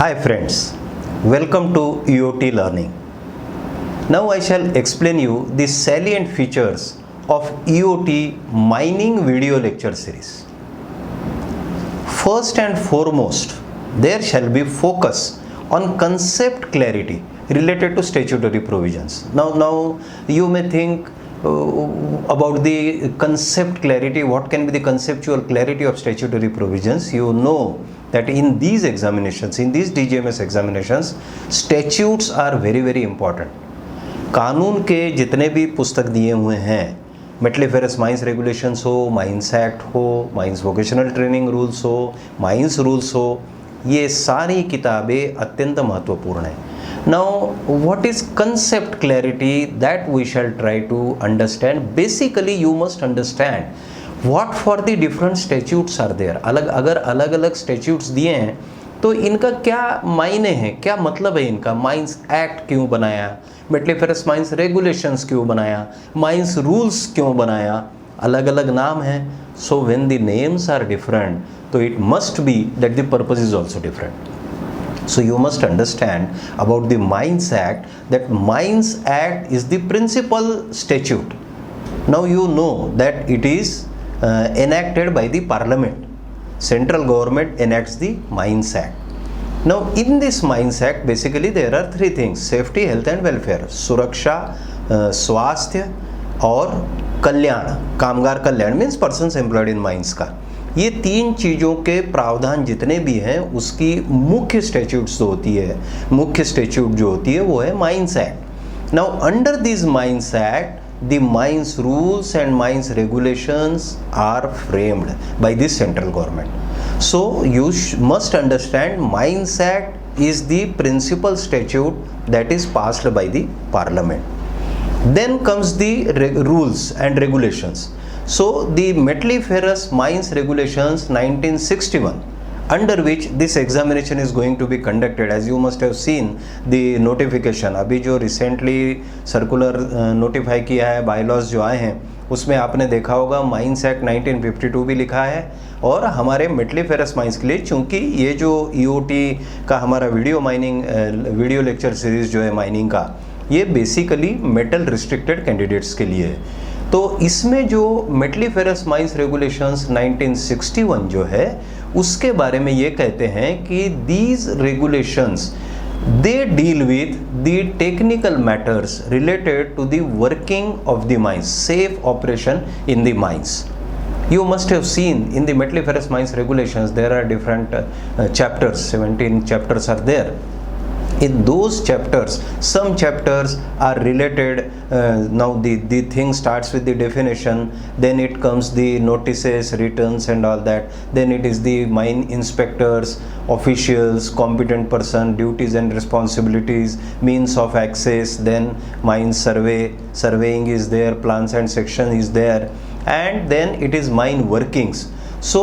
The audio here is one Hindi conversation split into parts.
Hi friends, welcome to EOT Learning. Now I shall explain you the salient features of EOT mining video lecture series. First and foremost, there shall be focus on concept clarity related to statutory provisions. Now you may think about the concept clarity. What can be the conceptual clarity of statutory provisions? You know that in these examinations, in these DGMS examinations, statutes are very important. कानून के जितने भी पुस्तक दिए हुए हैं, मेटलीफेरस माइंस रेगुलेशंस हो, माइंस एक्ट हो, माइंस वोकेशनल ट्रेनिंग रूल्स हो, माइंस रूल्स हो, ये सारी किताबें अत्यंत महत्वपूर्ण हैं. Now, what is concept clarity that we shall try to understand? Basically, you must understand what for the different statutes are there. अगर अलग अलग statutes दिए हैं तो इनका क्या मायने हैं, क्या मतलब है इनका. माइंस एक्ट क्यों बनाया, मेटलीफेरस माइंस रेगुलेशंस क्यों बनाया, माइंस रूल्स क्यों बनाया, अलग अलग नाम हैं. So when the names are different, तो it must be that the purpose is also different. So you must understand about the Mines Act, that Mines Act is the principal statute. Now you know that it is enacted by the Parliament. Central government enacts the Mines Act. Now in this Mines Act, basically there are three things: safety, health and welfare, सुरक्षा, स्वास्थ्य और कल्याण, कामगार कल्याण means persons employed in mines का. ये तीन चीज़ों के प्रावधान जितने भी हैं उसकी मुख्य स्टैट्यूट्स जो होती है, मुख्य स्टैट्यूट जो होती है वो है mines act. Now under this mines act, the mines rules and mines regulations are framed by the central government. So you must understand Mines Act is the principal statute that is passed by the Parliament. Then comes the rules and regulations. So the Metalliferous Mines Regulations 1961, under which this examination is going to be conducted, as you must have seen the notification. अभी जो recently circular notify किया है, bylaws जो आए हैं, उसमें आपने देखा होगा माइंस एक्ट 1952 भी लिखा है. और हमारे मेटलीफेरस माइंस के लिए, चूँकि ये जो EOT का हमारा वीडियो लेक्चर सीरीज़ जो है माइनिंग का, ये बेसिकली मेटल रिस्ट्रिक्टेड कैंडिडेट्स के लिए है. तो इसमें जो मेटलीफेरस माइंस रेगुलेशंस 1961 जो है उसके बारे में ये कहते हैं कि these regulations they deal with the technical matters related to the working of the mines, safe operation in the mines. You must have seen in the Metalliferous Mines Regulations there are different chapters, 17 chapters are there. In those chapters, some chapters are related. Now the thing starts with the definition, then it comes the notices, returns and all that. Then it is the mine inspectors, officials, competent person, duties and responsibilities, means of access. Then mine surveying is there, plans and section is there, and then it is mine workings. So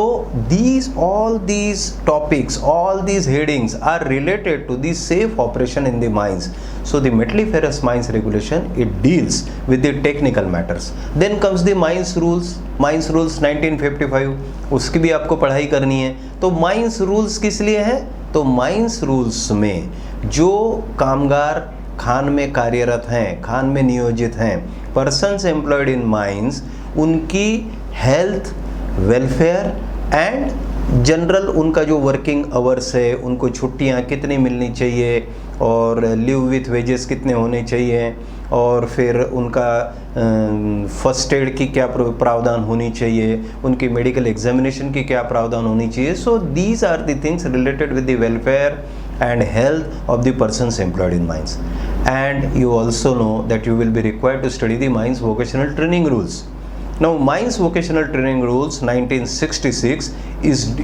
all these topics, all these headings are related to the safe operation in the mines. So the Metalliferous Mines Regulation, it deals with the technical matters. Then comes the Mines Rules 1955, उसकी भी आपको पढ़ाई करनी है. तो Mines Rules किस लिए है? तो Mines Rules में जो कामगार खान में कार्यरत हैं, खान में नियोजित हैं, पर्सन्स एम्प्लॉयड इन माइंस, उनकी हेल्थ, वेलफेयर एंड जनरल उनका जो वर्किंग आवर्स है, उनको छुट्टियां कितनी मिलनी चाहिए और लिव विथ वेजेस कितने होने चाहिए, और फिर उनका फर्स्ट एड की क्या प्रावधान होनी चाहिए, उनकी मेडिकल एग्जामिनेशन की क्या प्रावधान होनी चाहिए. So these are the things related with the welfare and health of the persons employed in mines. And you also know that you will be required to study the mines vocational training rules. Now mines vocational training rules 1966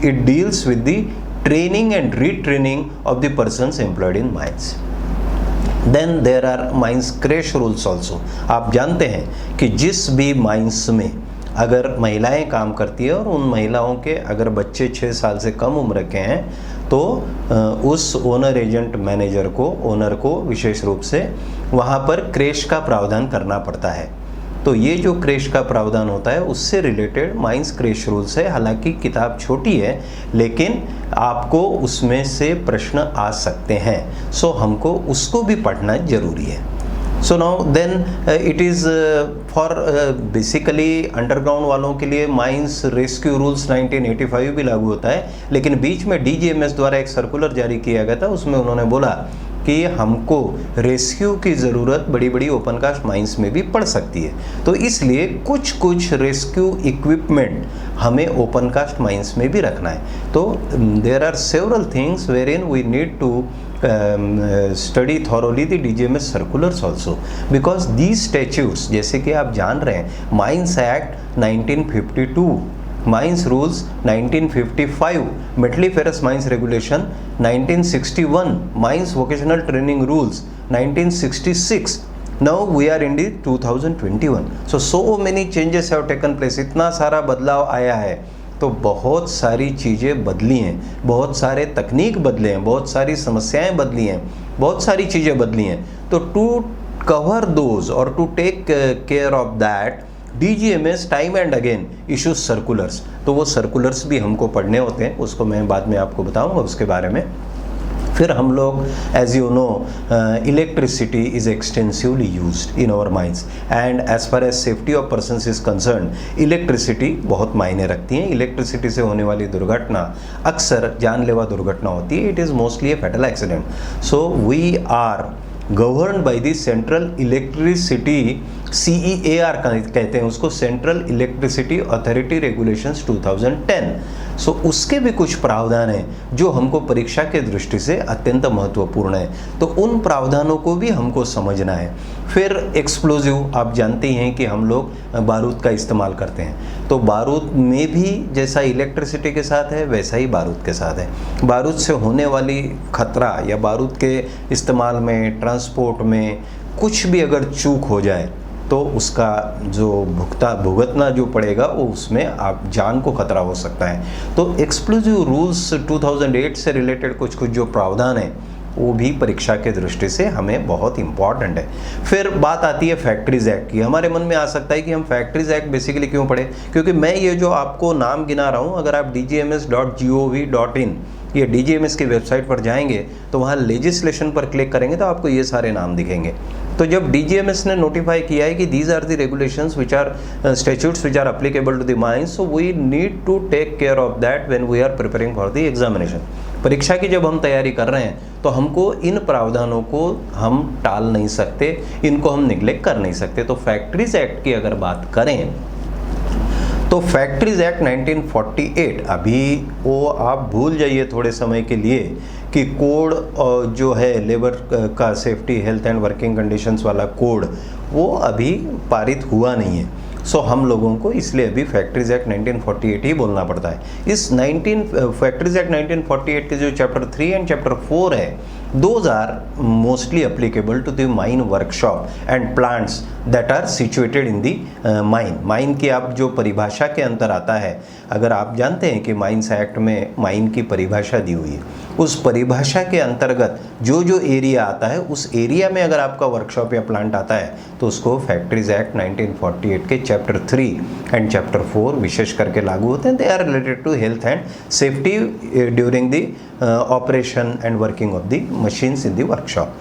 it deals with the training and retraining of the persons employed in mines. Then there are mines crash rules also. आप जानते हैं कि जिस भी माइंस में अगर महिलाएं काम करती है और उन महिलाओं के अगर बच्चे 6 साल से कम उम्र के हैं, तो उस ओनर एजेंट मैनेजर को, ओनर को विशेष रूप से वहाँ पर क्रेश का प्रावधान करना पड़ता है. तो ये जो क्रेश का प्रावधान होता है उससे रिलेटेड माइंस क्रेश रूल्स है। हालांकि किताब छोटी है लेकिन आपको उसमें से प्रश्न आ सकते हैं, सो हमको उसको भी पढ़ना जरूरी है। So now then it is for basically underground वालों के लिए माइंस रेस्क्यू रूल्स 1985 भी लागू होता है, लेकिन बीच में DGMS द्वारा एक सर्कुलर जारी किया गया था, उसमें उन्होंने बोला कि हमको रेस्क्यू की ज़रूरत बड़ी बड़ी ओपन कास्ट माइंस में भी पड़ सकती है, तो इसलिए कुछ कुछ रेस्क्यू इक्विपमेंट हमें ओपन कास्ट माइंस में भी रखना है। तो there are several things wherein we need to study thoroughly the DGMS circulars also, because these statutes, जैसे कि आप जान रहे हैं, mines act 1952, mines rules 1955, metalliferous mines regulation 1961, mines vocational training rules 1966, now we are in the 2021, so many changes have taken place, इतना सारा बदलाव आया है, तो बहुत सारी चीज़ें बदली हैं, बहुत सारे तकनीक बदले हैं, बहुत सारी समस्याएं बदली हैं, बहुत सारी चीज़ें बदली हैं। तो टू कवर दोज और to take care of that, DGMS time and again issues circulars, तो वो सर्कुलर्स भी हमको पढ़ने होते हैं, उसको मैं बाद में आपको बताऊंगा उसके बारे में। फिर हम लोग, as you know, electricity is extensively used in our mines, and as far as safety of persons is concern, electricity बहुत मायने रखती है। इलेक्ट्रिसिटी से होने वाली दुर्घटना अक्सर जानलेवा दुर्घटना होती है, it is mostly a fatal accident. So we are govern by the central electricity, CEAR कहते हैं उसको, सेंट्रल इलेक्ट्रिसिटी अथॉरिटी रेगुलेशंस 2010। सो उसके भी कुछ प्रावधान हैं जो हमको परीक्षा के दृष्टि से अत्यंत महत्वपूर्ण है, तो उन प्रावधानों को भी हमको समझना है। फिर एक्सप्लोजिव, आप जानते हैं कि हम लोग बारूद का इस्तेमाल करते हैं, तो बारूद में भी जैसा इलेक्ट्रिसिटी के साथ है वैसा ही बारूद के साथ है। बारूद से होने वाली खतरा या बारूद के इस्तेमाल में, ट्रांसपोर्ट में कुछ भी अगर चूक हो जाए तो उसका जो भुगतना जो पड़ेगा वो उसमें आप जान को खतरा हो सकता है। तो एक्सप्लोजिव रूल्स 2008 से रिलेटेड कुछ कुछ जो प्रावधान है वो भी परीक्षा के दृष्टि से हमें बहुत इंपॉर्टेंट है। फिर बात आती है फैक्ट्रीज एक्ट की। हमारे मन में आ सकता है कि हम फैक्ट्रीज एक्ट बेसिकली क्यों पढ़े, क्योंकि मैं ये जो आपको नाम गिना रहा हूँ, अगर आप dgms.gov.in ये DGMS की वेबसाइट पर जाएंगे तो वहाँ लेजिस्लेशन पर क्लिक करेंगे तो आपको ये सारे नाम दिखेंगे। तो जब DGMS ने नोटिफाई किया है कि these are the regulations which are statutes which are applicable to the mines, so we need to take care of that when we are preparing for the examination. परीक्षा की जब हम तैयारी कर रहे हैं तो हमको इन प्रावधानों को हम टाल नहीं सकते, इनको हम निगलेक्ट कर नहीं सकते। तो फैक्ट्रीज एक्ट की अगर बात करें तो फैक्ट्रीज एक्ट 1948, अभी वो आप भूल जाइए थोड़े समय के लिए कि कोड जो है लेबर का safety health and working conditions वाला कोड वो अभी पारित हुआ नहीं है। सो हम लोगों को इसलिए अभी फैक्ट्रीज एक्ट 1948 ही बोलना पड़ता है। इस फैक्ट्रीज एक्ट 1948 के जो चैप्टर 3 एंड चैप्टर 4 है, those are mostly applicable to the mine workshop and plants that are situated in the mine। Mine की आप जो परिभाषा के अंतर आता है, अगर आप जानते हैं कि माइंस एक्ट में माइन की परिभाषा दी हुई है, उस परिभाषा के अंतर्गत जो जो एरिया आता है उस एरिया में अगर आपका वर्कशॉप या प्लांट आता है तो उसको फैक्ट्रीज एक्ट 1948 के चैप्टर 3 एंड चैप्टर 4 विशेष करके लागू होते हैं। They are related to health and safety during the operation and working of the machines in the workshop.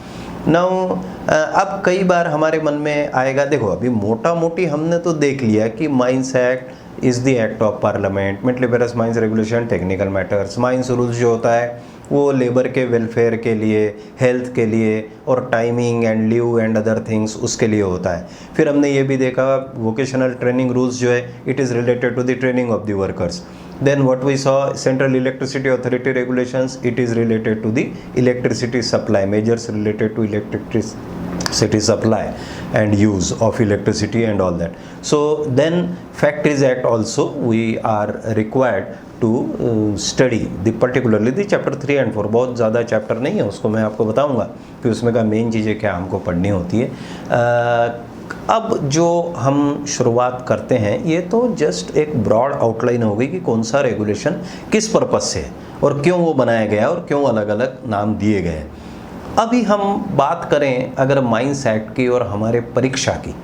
Now अब कई बार हमारे मन में आएगा, देखो अभी मोटा मोटी हमने तो देख लिया कि mines act is the act of parliament, metalliferous mines regulation technical matters, mines rules जो होता है वो लेबर के वेलफेयर के लिए, हेल्थ के लिए और timing and leave and other things उसके लिए होता है। फिर हमने ये भी देखा वोकेशनल ट्रेनिंग रूल्स जो है it is related to the training of the workers. Then what we saw, Central Electricity Authority regulations, it is related to the electricity supply, measures related to electricity supply and use of electricity and all that. So then Factories Act also we are required to study the particularly the chapter 3 and 4। बहुत ज़्यादा चैप्टर नहीं है, उसको मैं आपको बताऊंगा कि उसमें का मेन चीज़ें क्या हमको पढ़नी होती है। अब जो हम शुरुआत करते हैं ये तो जस्ट एक ब्रॉड आउटलाइन हो गई कि कौन सा रेगुलेशन किस पर्पस से है और क्यों वो बनाया गया और क्यों अलग अलग नाम दिए गए। अभी हम बात करें अगर माइंस एक्ट की और हमारे परीक्षा की,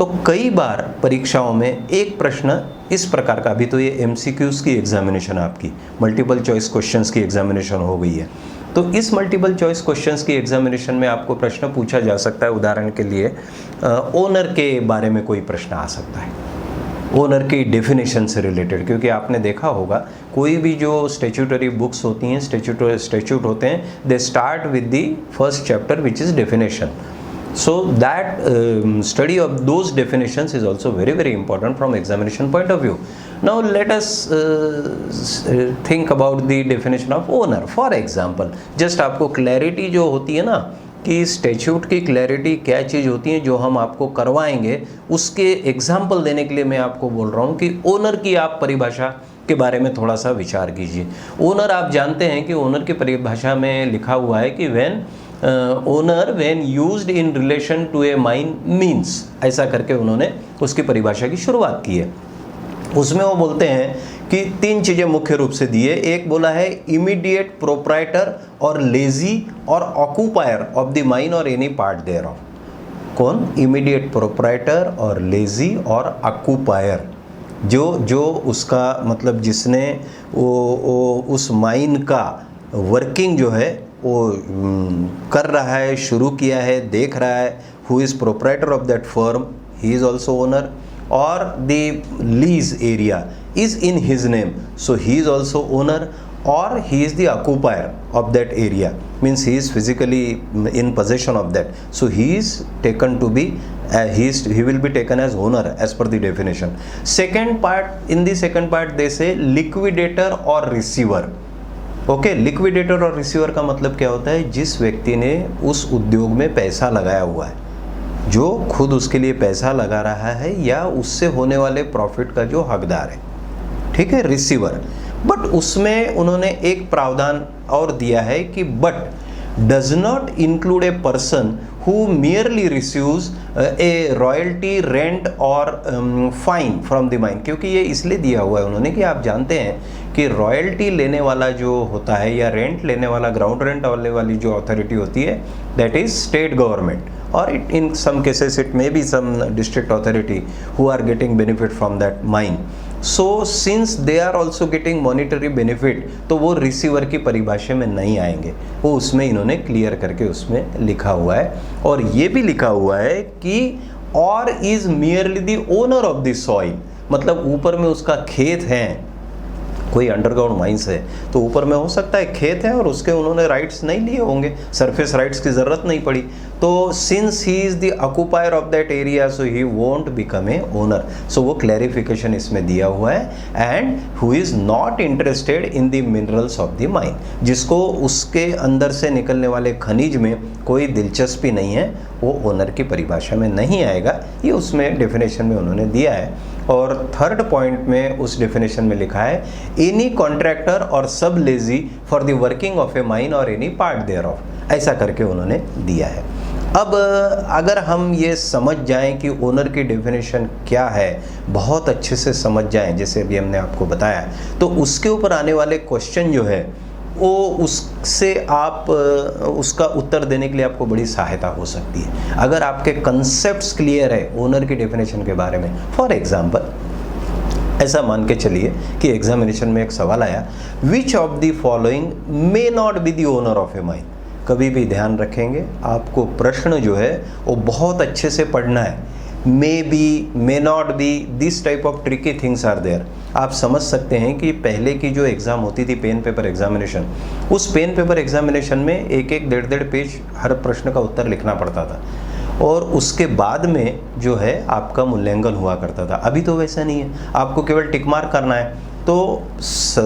तो कई बार परीक्षाओं में एक प्रश्न इस प्रकार का, अभी तो ये MCQs की एग्जामिनेशन आपकी मल्टीपल चॉइस क्वेश्चंस की एग्जामिनेशन हो गई है, तो इस मल्टीपल चॉइस क्वेश्चंस की एग्जामिनेशन में आपको प्रश्न पूछा जा सकता है। उदाहरण के लिए ओनर के बारे में कोई प्रश्न आ सकता है, ओनर की डेफिनेशन से रिलेटेड, क्योंकि आपने देखा होगा कोई भी जो स्टैट्यूटरी बुक्स होती हैं, स्टैट्यूट होते हैं, they start with the first chapter which is definition. So that study of those definitions is also very very important from examination point of view. Now let us think about the definition of owner. For example, just आपको clarity जो होती है ना कि स्टैट्यूट की क्लैरिटी क्या चीज़ होती है जो हम आपको करवाएंगे, उसके एग्जाम्पल देने के लिए मैं आपको बोल रहा हूँ कि ओनर की आप परिभाषा के बारे में थोड़ा सा विचार कीजिए. ओनर आप जानते हैं कि ओनर की परिभाषा में लिखा हुआ है कि owner when used in relation to a mine means, ऐसा करके उन्होंने उसकी परिभाषा की शुरुआत की है. उसमें वो बोलते हैं कि 3 चीज़ें मुख्य रूप से दी है. एक बोला है इमीडिएट प्रोप्राइटर और लेजी और ऑक्यूपायर ऑफ द माइन और एनी पार्ट देयर ऑफ. कौन? इमीडिएट प्रोप्राइटर और लेजी और ऑक्यूपायर, जो उसका मतलब जिसने वो उस माइन का वर्किंग जो है वो कर रहा है, शुरू किया है, देख रहा है. Who is proprietor of that firm, he is also owner. और the lease area is in his name, so he is also owner. और he is the occupier of that area, means he is physically in possession of that, so he is taken to be he will be taken as owner as per the definition. Second part, in the second part they say liquidator or receiver. Okay, liquidator और रिसीवर का मतलब क्या होता है? जिस व्यक्ति ने उस उद्योग में पैसा लगाया हुआ है, जो खुद उसके लिए पैसा लगा रहा है या उससे होने वाले प्रॉफिट का जो हकदार है, ठीक है, रिसीवर. बट उसमें उन्होंने एक प्रावधान और दिया है कि but does not include a person who merely receives a royalty, rent or fine from the mine. क्योंकि ये इसलिए दिया हुआ है उन्होंने कि आप जानते हैं कि रॉयल्टी लेने वाला जो होता है या रेंट लेने वाला, ग्राउंड रेंट वाली जो अथॉरिटी होती है, दैट इज स्टेट गवर्नमेंट, और it in some cases it may be some district authority who are getting benefit from that mine. So since they are also getting monetary benefit, तो वो रिसीवर की परिभाषा में नहीं आएंगे. वो उसमें इन्होंने क्लियर करके उसमें लिखा हुआ है. और ये भी लिखा हुआ है कि और is merely the owner of the soil, मतलब ऊपर में उसका खेत है, कोई अंडरग्राउंड माइंस है तो ऊपर में हो सकता है खेत है और उसके उन्होंने राइट्स नहीं लिए होंगे, सरफेस राइट्स की ज़रूरत नहीं पड़ी, तो since he is the occupier of that area so he won't become a owner. So वो क्लैरिफिकेशन इसमें दिया हुआ है. And who is not interested in the minerals of the mine, जिसको उसके अंदर से निकलने वाले खनिज में कोई दिलचस्पी नहीं है, वो ओनर की परिभाषा में नहीं आएगा. ये उसमें डेफिनेशन में उन्होंने दिया है. और थर्ड पॉइंट में उस डेफिनेशन में लिखा है एनी कॉन्ट्रैक्टर और सब lazy for the working of A mine और एनी पार्ट देयर ऑफ, ऐसा करके उन्होंने दिया है. अब अगर हम ये समझ जाएं कि ओनर की डेफिनेशन क्या है, बहुत अच्छे से समझ जाएं जैसे अभी हमने आपको बताया, तो उसके ऊपर आने वाले क्वेश्चन जो है वो उससे आप उसका उत्तर देने के लिए आपको बड़ी सहायता हो सकती है अगर आपके कंसेप्ट्स क्लियर है ओनर की डेफिनेशन के बारे में. फॉर एग्जांपल, ऐसा मान के चलिए कि एग्जामिनेशन में एक सवाल आया, which of the following may not be the owner of A mine. कभी भी ध्यान रखेंगे, आपको प्रश्न जो है वो बहुत अच्छे से पढ़ना है. May be, may not be, this type of tricky things are there. आप समझ सकते हैं कि पहले की जो एग्ज़ाम होती थी पेन पेपर एग्जामिनेशन, उस पेन पेपर एग्जामिनेशन में एक 1.5 पेज हर प्रश्न का उत्तर लिखना पड़ता था और उसके बाद में जो है आपका मूल्यांकन हुआ करता था. अभी तो वैसा नहीं है, आपको केवल टिक मार्क करना है. तो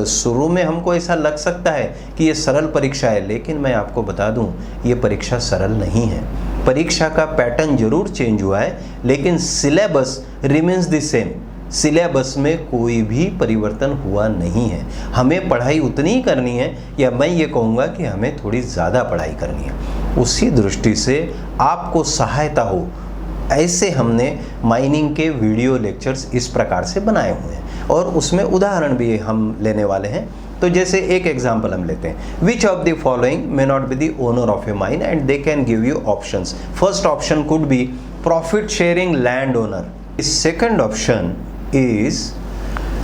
शुरू में हमको ऐसा लग सकता है कि ये सरल परीक्षा है, लेकिन मैं आपको बता दूं ये परीक्षा सरल नहीं है. परीक्षा का पैटर्न जरूर चेंज हुआ है, लेकिन syllabus remains the same. Syllabus में कोई भी परिवर्तन हुआ नहीं है. हमें पढ़ाई उतनी ही करनी है, या मैं ये कहूँगा कि हमें थोड़ी ज़्यादा पढ़ाई करनी है. उसी दृष्टि से आपको सहायता हो, ऐसे हमने माइनिंग के वीडियो लेक्चर्स इस प्रकार से बनाए हुए हैं और उसमें उदाहरण भी हम लेने वाले हैं. तो जैसे एक एग्जाम्पल हम लेते हैं, which of the following may not be the owner of A mine and they can give you options. First option could be profit sharing landowner. The second option is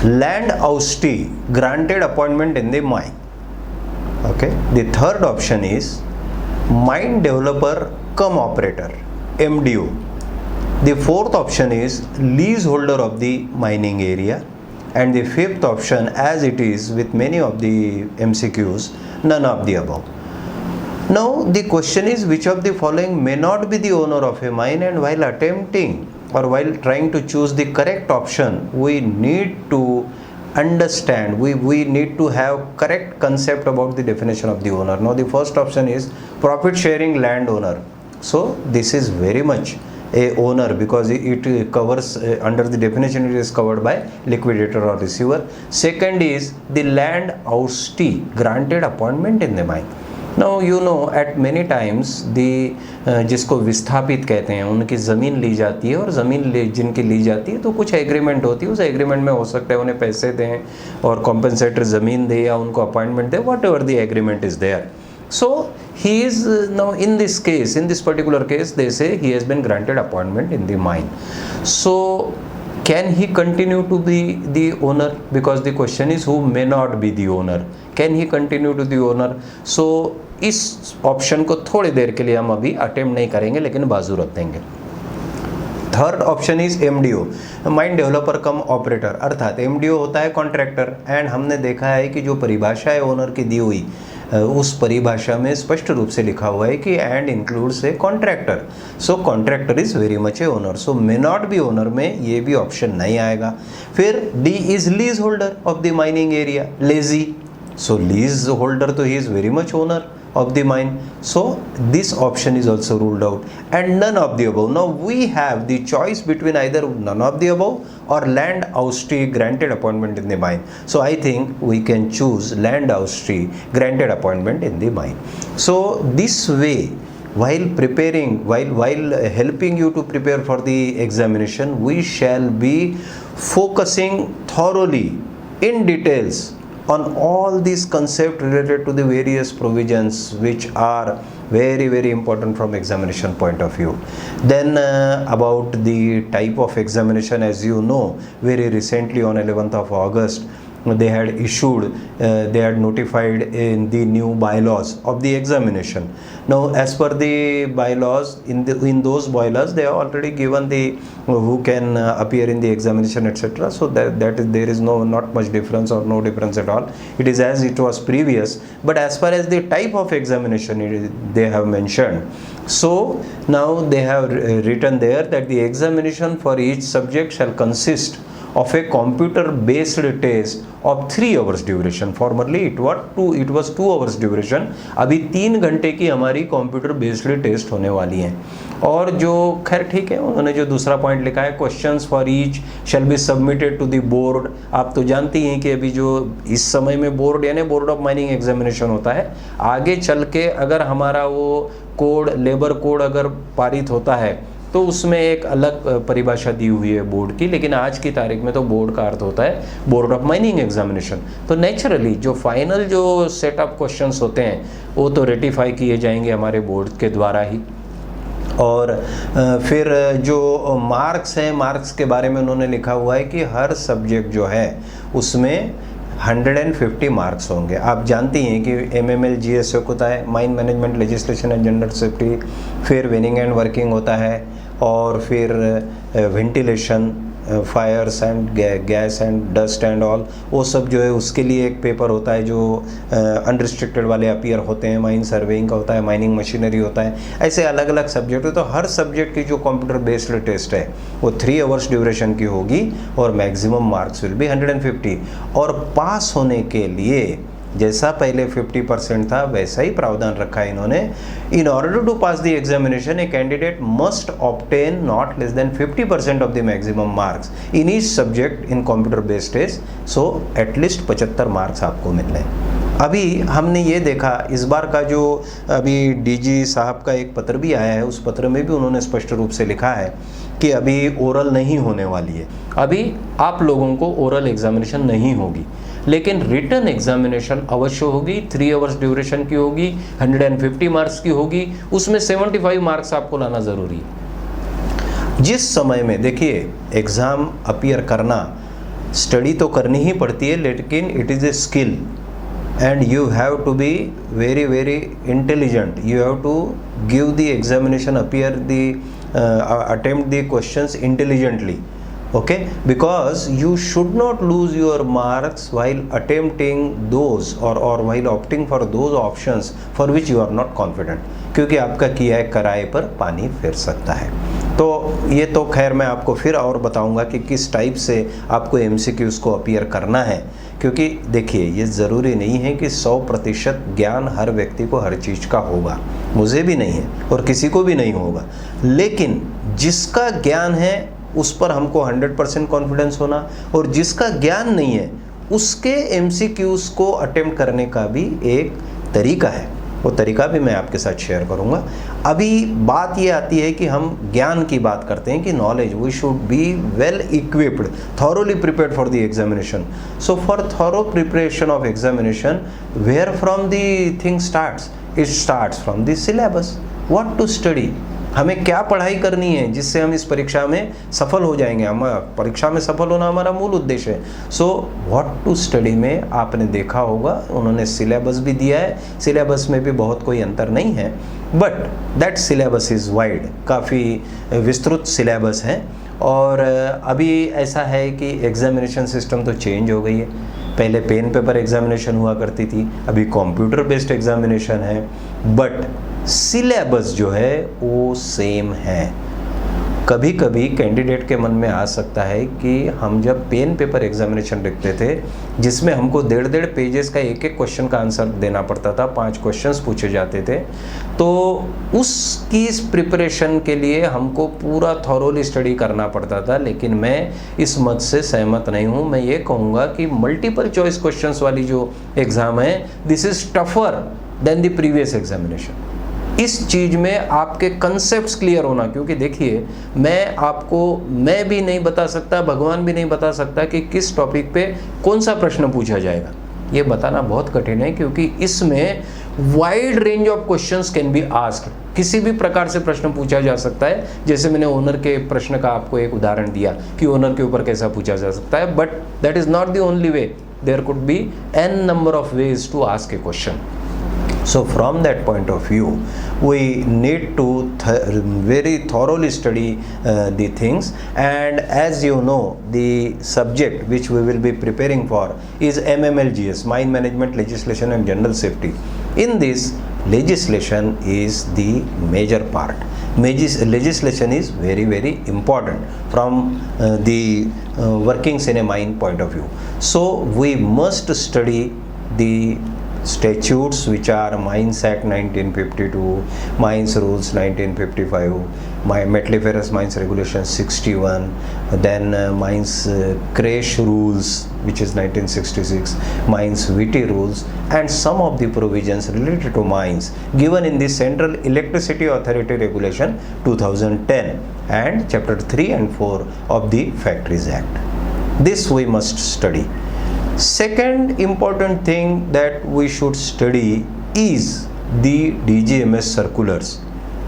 land austee, granted appointment in the mine. Okay. The third option is mine developer cum operator, MDO. The fourth option is leaseholder of the mining area. And the fifth option, as it is with many of the MCQs, none of the above. Now the question is, which of the following may not be the owner of a mine? And while attempting or while trying to choose the correct option, we need to understand, we need to have correct concept about the definition of the owner. Now the first option is profit sharing landowner. So this is very much a owner, because it covers under the definition, it is covered by liquidator or receiver. Second is the land austee, granted appointment in the mine. Now you know, at many times the जिसको विस्थापित कहते हैं, उनकी ज़मीन ली जाती है, और ज़मीन जिनकी ली जाती है तो कुछ एग्रीमेंट होती है, उस एग्रीमेंट में हो सकता है उन्हें पैसे दें और कॉम्पेंसेटरी ज़मीन दें या उनको अपॉइंटमेंट दें, whatever the agreement is there. So he is now in this case, in this particular case, they say he has been granted appointment in the mine. So can he continue to be the owner? Because the question is who may not be the owner. Can he continue to the owner? So इस ऑप्शन को थोड़ी देर के लिए हम अभी अटेम्प्ट नहीं करेंगे, लेकिन बाजू रख देंगे. Third option is MDO, mine developer cum operator. अर्थात MDO होता है कॉन्ट्रैक्टर, एंड हमने देखा है कि जो परिभाषा है ओनर की दी हुई, उस परिभाषा में स्पष्ट रूप से लिखा हुआ है कि and includes a contractor. So contractor is very much a owner. So may not be owner में ये भी ऑप्शन नहीं आएगा. फिर D is lease holder of the mining area, lessee. So lease holder तो he is very much owner of the mine. So this option is also ruled out, and none of the above. Now we have the choice between either none of the above or land austee, granted appointment in the mine. So I think we can choose land austee, granted appointment in the mine. So this way, while preparing, while helping you to prepare for the examination, we shall be focusing thoroughly in details on all these concepts related to the various provisions which are very, very important from examination point of view. Then about the type of examination, as you know, very recently on 11th of August, they had issued, they had notified in the new bylaws of the examination. Now as per the bylaws, in those bylaws they have already given the who can appear in the examination, etc. So that is, there is not much difference or no difference at all. It is as it was previous, but as far as the type of examination they have mentioned. So now they have written there that the examination for each subject shall consist of a computer based test of 3 hours duration. Formerly it was 2 hours duration. अभी 3 घंटे की हमारी कंप्यूटर बेस्ड टेस्ट होने वाली हैं. और जो खैर ठीक है, उन्होंने जो दूसरा पॉइंट लिखा है, questions for each shall be submitted to the board. आप तो जानती हैं कि अभी जो इस समय में बोर्ड यानी बोर्ड ऑफ माइनिंग एग्जामिनेशन होता है, आगे चल के अगर हमारा वो कोड, लेबर कोड अगर पारित होता है तो उसमें एक अलग परिभाषा दी हुई है बोर्ड की, लेकिन आज की तारीख में तो बोर्ड का अर्थ होता है बोर्ड ऑफ माइनिंग एग्जामिनेशन. तो नेचुरली जो फाइनल जो सेट ऑफ क्वेश्चंस होते हैं वो तो रेटिफाई किए जाएंगे हमारे बोर्ड के द्वारा ही. और फिर जो मार्क्स हैं, मार्क्स के बारे में उन्होंने लिखा हुआ है कि हर सब्जेक्ट जो है उसमें 150 मार्क्स होंगे. आप जानती हैं कि MML GS होता है, mine management legislation and general safety, फिर वेनिंग एंड वर्किंग होता है, और फिर ventilation, Fyers and gas and dust and all, वो सब जो है उसके लिए एक पेपर होता है जो अनरिस्ट्रिक्टेड वाले अपीयर होते हैं. माइन सर्वेइंग का होता है, माइनिंग मशीनरी होता है, ऐसे अलग अलग सब्जेक्ट है. तो हर सब्जेक्ट की जो कंप्यूटर बेस्ड टेस्ट है वो 3 आवर्स ड्यूरेशन की होगी और मैक्सिमम मार्क्स विल बी 150. और पास होने के लिए जैसा पहले 50% था वैसा ही प्रावधान रखा है इन्होंने. In order to pass the examination a candidate must obtain not less than 50% of the maximum marks in each subject in computer based test. So at least 75 marks आपको मिल रहे हैं. अभी हमने ये देखा इस बार का जो अभी DG साहब का एक पत्र भी आया है, उस पत्र में भी उन्होंने स्पष्ट रूप से लिखा है कि अभी ओरल नहीं होने वाली है. अभी आप लोगों को ओरल एग्जामिनेशन नहीं होगी, लेकिन रिटन एग्जामिनेशन अवश्य होगी. 3 आवर्स ड्यूरेशन की होगी, 150 मार्क्स की होगी, उसमें 75 मार्क्स आपको लाना ज़रूरी है. जिस समय में देखिए एग्ज़ाम अपीयर करना, स्टडी तो करनी ही पड़ती है, लेकिन it is a skill and you have to be very very intelligent. You have to give the examination, appear the attempt the questions intelligently, okay, because you should not lose your marks while attempting those or while opting for those options for which you are not confident, क्योंकि आपका किया है किराए पर पानी फिर सकता है। तो ये तो खैर मैं आपको फिर और बताऊंगा कि किस टाइप से आपको MCQs को अपीयर करना है, क्योंकि देखिए ये ज़रूरी नहीं है कि 100% ज्ञान हर व्यक्ति को हर चीज़ का होगा, मुझे भी नहीं है और किसी को भी नहीं होगा, लेकिन जिसका ज्ञान है उस पर हमको 100% कॉन्फिडेंस होना, और जिसका ज्ञान नहीं है उसके MCQs को अटेम्प्ट करने का भी एक तरीका है, वो तरीका भी मैं आपके साथ शेयर करूंगा। अभी बात ये आती है कि हम ज्ञान की बात करते हैं कि knowledge, we should be well equipped, thoroughly prepared for the examination. So for thorough preparation of examination, where from the thing starts, it starts from the syllabus. What to study, हमें क्या पढ़ाई करनी है जिससे हम इस परीक्षा में सफल हो जाएंगे, हम परीक्षा में सफल होना हमारा मूल उद्देश्य है। सो व्हाट टू स्टडी में आपने देखा होगा उन्होंने सिलेबस भी दिया है, सिलेबस में भी बहुत कोई अंतर नहीं है, but that syllabus is wide, काफ़ी विस्तृत सिलेबस है। और अभी ऐसा है कि एग्जामिनेशन सिस्टम तो चेंज हो गई है, पहले पेन पेपर एग्जामिनेशन हुआ करती थी, अभी कंप्यूटर बेस्ड एग्जामिनेशन है, बट सिलेबस जो है वो सेम है। कभी कभी कैंडिडेट के मन में आ सकता है कि हम जब पेन पेपर एग्जामिनेशन लिखते थे जिसमें हमको 1.5 पेजेस का एक एक क्वेश्चन का आंसर देना पड़ता था, 5 क्वेश्चंस पूछे जाते थे, तो उसकी प्रिपरेशन के लिए हमको पूरा थॉरोली स्टडी करना पड़ता था। लेकिन मैं इस मत से सहमत नहीं हूँ, मैं ये कहूँगा कि मल्टीपल चॉइस क्वेश्चंस वाली जो एग्ज़ाम है, this is tougher than the previous examination. इस चीज़ में आपके कंसेप्ट्स क्लियर होना, क्योंकि देखिए मैं भी नहीं बता सकता, भगवान भी नहीं बता सकता कि किस टॉपिक पे कौन सा प्रश्न पूछा जाएगा, ये बताना बहुत कठिन है, क्योंकि इसमें wide range of questions can be asked, किसी भी प्रकार से प्रश्न पूछा जा सकता है। जैसे मैंने ओनर के प्रश्न का आपको एक उदाहरण दिया कि ओनर के ऊपर कैसा पूछा जा सकता है, but that is not the only way, there could be n number of ways to ask a question. So from that point of view, we need to very thoroughly study the things, and as you know, the subject which we will be preparing for is MMLGS, Mine Management, Legislation and General Safety. In this, legislation is the major part. Legislation is very very important from the workings in a mine point of view. So we must study the statutes which are Mines Act 1952, Mines Rules 1955, Metalliferous Mines Regulation 61, then Mines Crash Rules which is 1966, Mines VT Rules, and some of the provisions related to mines given in the Central Electricity Authority Regulation 2010 and Chapter 3 and 4 of the Factories Act. This we must study. Second important thing that we should study is the DGMS circulars.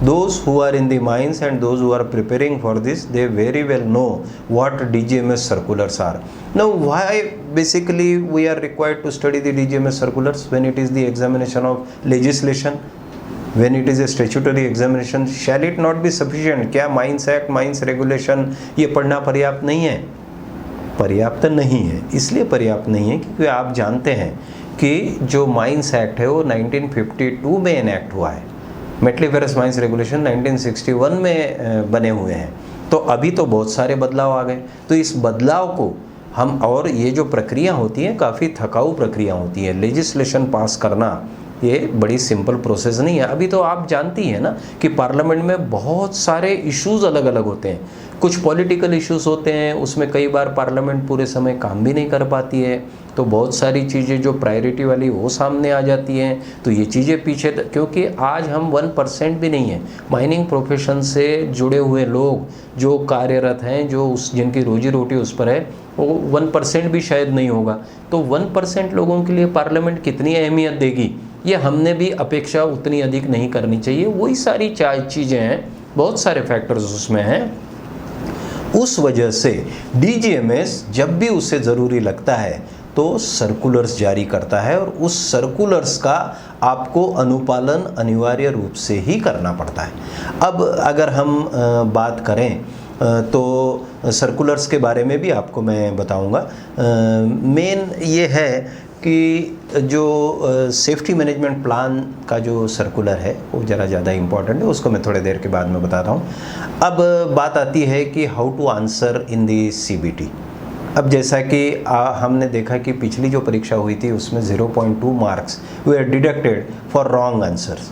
Those who are in the mines and those who are preparing for this, they very well know what DGMS circulars are. Now why basically we are required to study the DGMS circulars when it is the examination of legislation? When it is a statutory examination, shall it not be sufficient? क्या माइंस एक्ट, माइंस रेगुलेशन ये पढ़ना पर्याप्त नहीं है? पर्याप्त नहीं है, इसलिए पर्याप्त नहीं है क्योंकि आप जानते हैं कि जो माइंस एक्ट है वो 1952 में एनैक्ट हुआ है, मेटलीफेरस माइंस रेगुलेशन 1961 में बने हुए हैं। तो अभी तो बहुत सारे बदलाव आ गए, तो इस बदलाव को हम, और ये जो प्रक्रिया होती है काफ़ी थकाऊ प्रक्रिया होती है, लेजिस्लेशन पास करना ये बड़ी सिंपल प्रोसेस नहीं है। अभी तो आप जानती हैं ना कि पार्लियामेंट में बहुत सारे इश्यूज़ अलग अलग होते हैं, कुछ पॉलिटिकल इश्यूज़ होते हैं, उसमें कई बार पार्लियामेंट पूरे समय काम भी नहीं कर पाती है, तो बहुत सारी चीज़ें जो प्रायोरिटी वाली वो सामने आ जाती हैं, तो ये चीज़ें पीछे, क्योंकि आज हम 1% भी नहीं है माइनिंग प्रोफेशन से जुड़े हुए लोग जो कार्यरत हैं, जो जिनकी रोजी रोटी उस पर है, वो 1% भी शायद नहीं होगा। तो 1% लोगों के लिए पार्लियामेंट कितनी अहमियत देगी, ये हमने भी अपेक्षा उतनी अधिक नहीं करनी चाहिए। वही सारी चीज़ें हैं, बहुत सारे फैक्टर्स उसमें हैं, उस वजह से डीजीएमएस जब भी उसे ज़रूरी लगता है तो सर्कुलर्स जारी करता है और उस सर्कुलर्स का आपको अनुपालन अनिवार्य रूप से ही करना पड़ता है। अब अगर हम बात करें तो सर्कुलर्स के बारे में भी आपको मैं बताऊंगा। मेन ये है कि जो सेफ्टी मैनेजमेंट प्लान का जो सर्कुलर है वो ज़रा ज़्यादा इम्पॉर्टेंट है, उसको मैं थोड़ी देर के बाद में बताता हूँ। अब बात आती है कि how to answer in the CBT. अब जैसा कि हमने देखा कि पिछली जो परीक्षा हुई थी उसमें 0.2 marks were deducted for wrong answers,